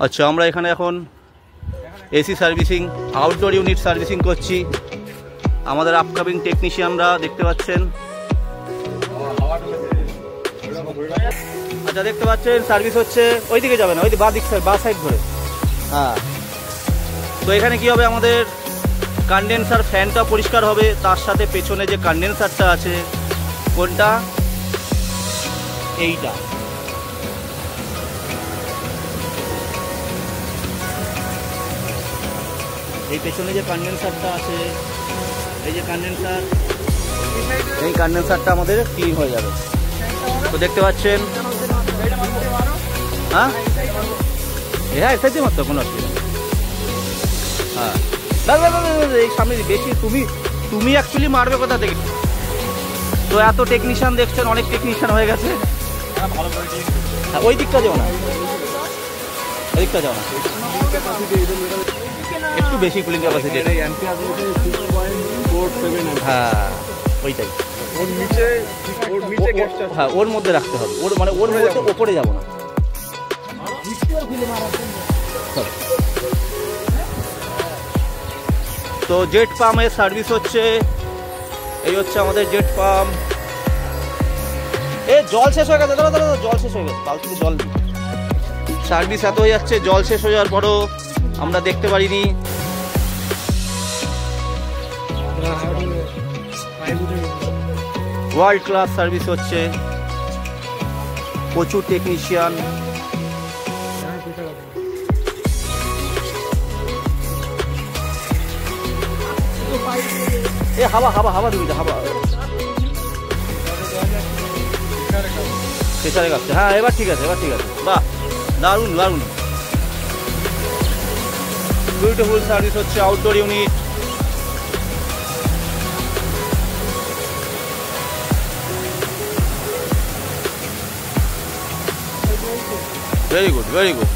আচ্ছা, আমরা এখানে এখন AC servicing, outdoor unit servicing করছি। আমাদের আপকামিং টেকনিশিয়ানরা দেখতে পাচ্ছেন। আচ্ছা, দেখতে পাচ্ছেন সার্ভিস হচ্ছে। ওইদিকে যাবে না, ওই বাঁ দিক সাইড, বাঁ সাইড ধরে। হ্যাঁ, তো এখানে কি হবে, আমাদের কন্ডেন্সার ফ্যানটা পরিষ্কার হবে, তার সাথে পেছনে যে কন্ডেন্সারটা আছে, কোনটা, এইটা, এই পেছনে যে কন্ডেন্সারটা আছে, এই যে কন্ডেন্সার, এই কন্ডেন্সারটা আমাদের ক্লিন হয়ে যাবে। তো দেখতে পাচ্ছেন। হ্যাঁ হ্যাঁ, এসে মাত্র কোনো অসুবিধা। হ্যাঁ, এই সামনে বেশি তুমি অ্যাকচুয়ালি মারবে কোথা থেকে? তো এত টেকনিশিয়ান দেখছেন, অনেক টেকনিশিয়ান হয়ে গেছে। হ্যাঁ, ওই দিকটা যাও না, ওই দিকটা যাও না, একটু বেশি কুলিং ক্যাপাসিটি। হ্যাঁ, ওইটাই। হ্যাঁ, ওর মধ্যে রাখতে হবে, ওর মানে ওর মধ্যে ওপরে যাবো না। তো জেট পাম্পের সার্ভিস হচ্ছে, এই হচ্ছে আমাদের জেট পাম্প। এ জল শেষ হয়ে গেছে, দাদা জল শেষ হয়ে গেছে, কাল থেকে জল সার্ভিস এত হয়ে যাচ্ছে, জল শেষ হয়ে যাওয়ার পরও আমরা দেখতে পারিনি। ওয়ার্ল্ড ক্লাস সার্ভিস হচ্ছে, প্রচুর টেকনিশিয়ান। এ হাওয়া হাওয়া হাওয়া দিবি, হাওয়া প্রেসারে কাটছে। হ্যাঁ, এবার ঠিক আছে, এবার ঠিক আছে। বাহ, দারুণ দারুণ, বিউটিফুল সার্ভিস হচ্ছে outdoor unit. Very good, very good.